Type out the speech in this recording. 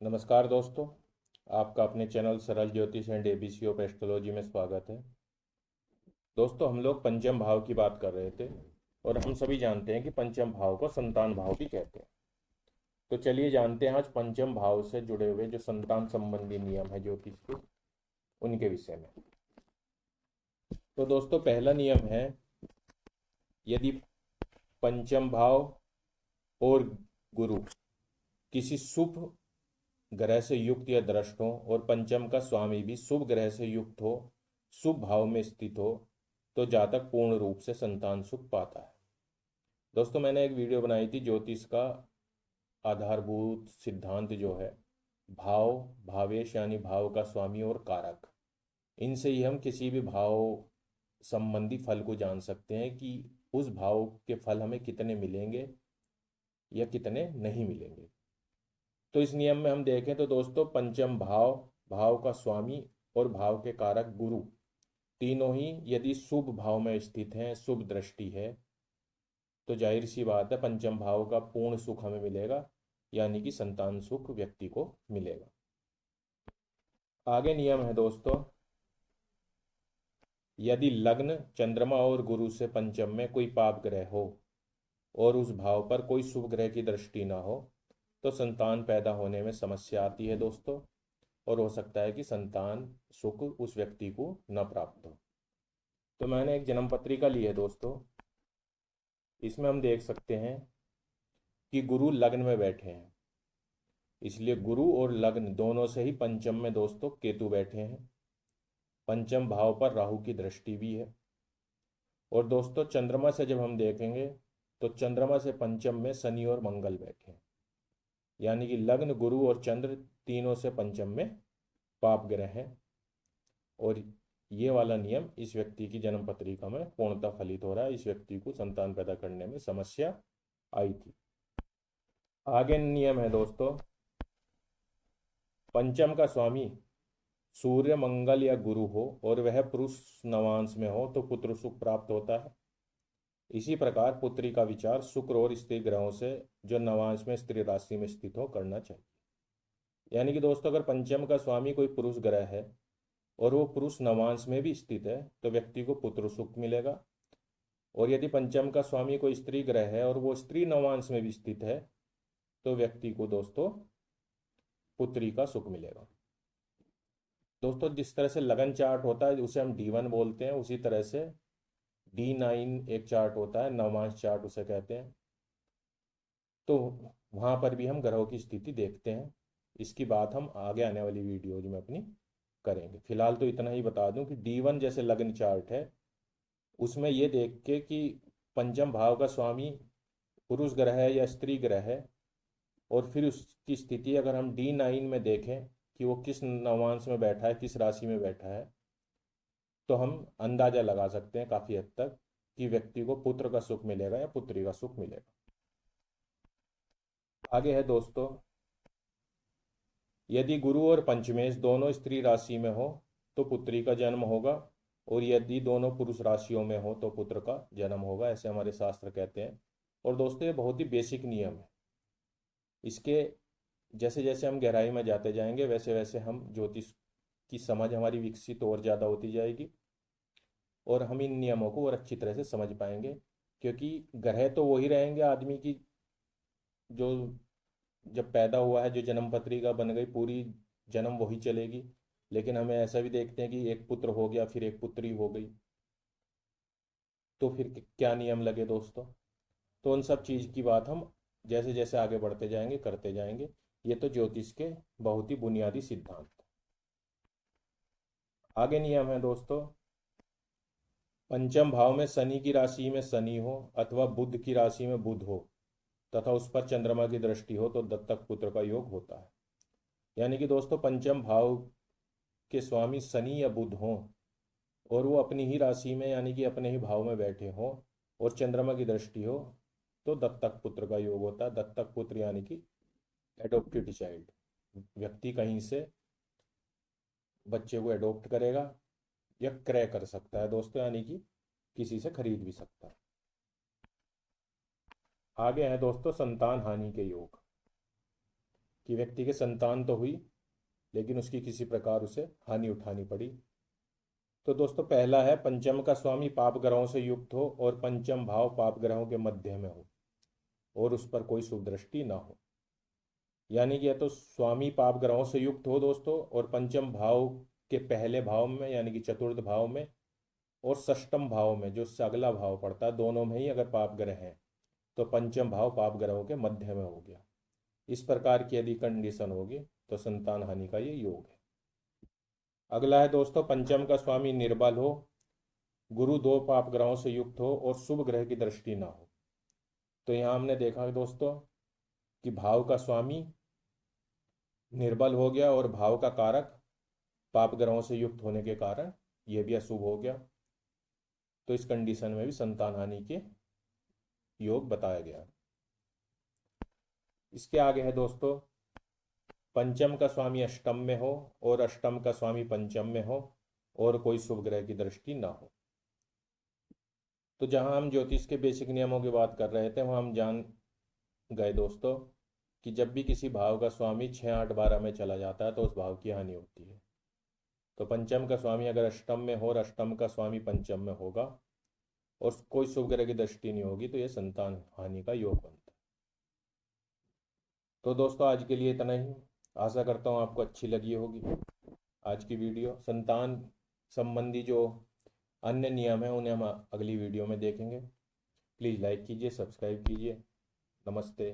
नमस्कार दोस्तों। आपका अपने चैनल सरल ज्योतिष एंड एबीसी ऑफ एस्ट्रोलॉजी में स्वागत है। दोस्तों, हम लोग पंचम भाव की बात कर रहे थे और हम सभी जानते हैं कि पंचम भाव को संतान भाव भी कहते हैं। तो चलिए जानते हैं आज पंचम भाव से जुड़े हुए जो संतान संबंधी नियम है ज्योतिष के, उनके विषय में। तो दोस्तों, पहला नियम है, यदि पंचम भाव और गुरु किसी शुभ ग्रह से युक्त या दृष्ट हो और पंचम का स्वामी भी शुभ ग्रह से युक्त हो, शुभ भाव में स्थित हो, तो जातक पूर्ण रूप से संतान सुख पाता है। दोस्तों, मैंने एक वीडियो बनाई थी ज्योतिष का आधारभूत सिद्धांत जो है भाव, भावेश यानी भाव का स्वामी और कारक, इनसे ही हम किसी भी भाव संबंधी फल को जान सकते हैं कि उस भाव के फल हमें कितने मिलेंगे या कितने नहीं मिलेंगे। तो इस नियम में हम देखें तो दोस्तों, पंचम भाव, भाव का स्वामी और भाव के कारक गुरु, तीनों ही यदि शुभ भाव में स्थित हैं, शुभ दृष्टि है, तो जाहिर सी बात है पंचम भाव का पूर्ण सुख हमें मिलेगा, यानी कि संतान सुख व्यक्ति को मिलेगा। आगे नियम है दोस्तों, यदि लग्न चंद्रमा और गुरु से पंचम में कोई पाप ग्रह हो और उस भाव पर कोई शुभ ग्रह की दृष्टि ना हो, तो संतान पैदा होने में समस्या आती है दोस्तों, और हो सकता है कि संतान सुख उस व्यक्ति को न प्राप्त हो। तो मैंने एक जन्म पत्रिका ली है दोस्तों, इसमें हम देख सकते हैं कि गुरु लग्न में बैठे हैं, इसलिए गुरु और लग्न दोनों से ही पंचम में दोस्तों केतु बैठे हैं। पंचम भाव पर राहु की दृष्टि भी है। और दोस्तों, चंद्रमा से जब हम देखेंगे तो चंद्रमा से पंचम में शनि और मंगल बैठे हैं, यानी कि लग्न, गुरु और चंद्र तीनों से पंचम में पाप ग्रह हैं। और ये वाला नियम इस व्यक्ति की जन्म पत्रिका में पूर्णतः फलित हो रहा है। इस व्यक्ति को संतान पैदा करने में समस्या आई थी। आगे नियम है दोस्तों, पंचम का स्वामी सूर्य, मंगल या गुरु हो और वह पुरुष नवांश में हो तो पुत्र सुख प्राप्त होता है। इसी प्रकार पुत्री का विचार शुक्र और स्त्री ग्रहों से जो नवांश में स्त्री राशि में स्थित हो करना चाहिए। यानी कि दोस्तों, अगर पंचम का स्वामी कोई पुरुष ग्रह है और वो पुरुष नवांश में भी स्थित है तो व्यक्ति को पुत्र सुख मिलेगा। और यदि पंचम का स्वामी कोई स्त्री ग्रह है और वो स्त्री नवांश में भी स्थित है तो व्यक्ति को दोस्तों पुत्री का सुख मिलेगा। दोस्तों, जिस तरह से लगन चार्ट होता है उसे हम D1 बोलते हैं, उसी तरह से D9 एक चार्ट होता है, नवांश चार्ट उसे कहते हैं। तो वहाँ पर भी हम ग्रहों की स्थिति देखते हैं। इसकी बात हम आगे आने वाली वीडियोज में अपनी करेंगे। फिलहाल तो इतना ही बता दूं कि D1 जैसे लग्न चार्ट है, उसमें ये देख के कि पंचम भाव का स्वामी पुरुष ग्रह है या स्त्री ग्रह है, और फिर उसकी स्थिति अगर हम D9 में देखें कि वो किस नवांश में बैठा है, किस राशि में बैठा है, तो हम अंदाजा लगा सकते हैं काफ़ी हद तक कि व्यक्ति को पुत्र का सुख मिलेगा या पुत्री का सुख मिलेगा। आगे है दोस्तों, यदि गुरु और पंचमेश दोनों स्त्री राशि में हो तो पुत्री का जन्म होगा, और यदि दोनों पुरुष राशियों में हो तो पुत्र का जन्म होगा, ऐसे हमारे शास्त्र कहते हैं। और दोस्तों, ये बहुत ही बेसिक नियम है। इसके जैसे जैसे हम गहराई में जाते जाएंगे वैसे वैसे हम ज्योतिष की समझ हमारी विकसित और ज़्यादा होती जाएगी, और हम इन नियमों को और अच्छी तरह से समझ पाएंगे। क्योंकि ग्रह तो वही रहेंगे, आदमी की जो जब पैदा हुआ है, जो जन्म पत्रिका बन गई, पूरी जन्म वही चलेगी। लेकिन हमें ऐसा भी देखते हैं कि एक पुत्र हो गया, फिर एक पुत्री हो गई, तो फिर क्या नियम लगे दोस्तों। तो उन सब चीज़ की बात हम जैसे जैसे आगे बढ़ते जाएंगे करते जाएंगे। ये तो ज्योतिष के बहुत ही बुनियादी सिद्धांत। आगे नियम है दोस्तों, पंचम भाव में शनि की राशि में शनि हो अथवा बुध की राशि में बुध हो तथा उस पर चंद्रमा की दृष्टि हो तो दत्तक पुत्र का योग होता है। यानी कि दोस्तों, पंचम भाव के स्वामी शनि या बुध हों और वो अपनी ही राशि में यानी कि अपने ही भाव में बैठे हों और चंद्रमा की दृष्टि हो तो दत्तक पुत्र का योग होता है। दत्तक पुत्र यानी कि एडोप्टेड चाइल्ड, व्यक्ति कहीं से बच्चे को एडोप्ट करेगा या क्रय कर सकता है दोस्तों, यानी कि किसी से खरीद भी सकता है। आगे है दोस्तों, संतान हानि के योग, कि व्यक्ति के संतान तो हुई लेकिन उसकी किसी प्रकार उसे हानि उठानी पड़ी। तो दोस्तों पहला है, पंचम का स्वामी पाप ग्रहों से युक्त हो और पंचम भाव पाप ग्रहों के मध्य में हो और उस पर कोई शुभ दृष्टि ना हो। यानी कि या तो स्वामी पाप ग्रहों से युक्त हो दोस्तों, और पंचम भाव के पहले भाव में यानी कि चतुर्थ भाव में और षष्टम भाव में जो उससे अगला भाव पड़ता है, दोनों में ही अगर पाप ग्रह हैं तो पंचम भाव पाप ग्रहों के मध्य में हो गया। इस प्रकार की यदि कंडीशन होगी तो संतान हानि का ये योग है। अगला है दोस्तों, पंचम का स्वामी निर्बल हो, गुरु दो पाप ग्रहों से युक्त हो और शुभ ग्रह की दृष्टि ना हो। तो यहाँ हमने देखा दोस्तों कि भाव का स्वामी निर्बल हो गया और भाव का कारक पाप ग्रहों से युक्त होने के कारण यह भी अशुभ हो गया। तो इस कंडीशन में भी संतान हानि के योग बताया गया। इसके आगे है दोस्तों, पंचम का स्वामी अष्टम में हो और अष्टम का स्वामी पंचम में हो और कोई शुभ ग्रह की दृष्टि ना हो। तो जहां हम ज्योतिष के बेसिक नियमों की बात कर रहे थे वहां हम जान गए दोस्तों कि जब भी किसी भाव का स्वामी 6, 8, 12 में चला जाता है तो उस भाव की हानि होती है। तो पंचम का स्वामी अगर अष्टम में हो और अष्टम का स्वामी पंचम में होगा और कोई शुभ ग्रह की दृष्टि नहीं होगी तो यह संतान हानि का योग बनता है। तो दोस्तों आज के लिए इतना ही। आशा करता हूँ आपको अच्छी लगी होगी आज की वीडियो। संतान संबंधी जो अन्य नियम है उन्हें हम अगली वीडियो में देखेंगे। प्लीज़ लाइक कीजिए, सब्सक्राइब कीजिए। नमस्ते।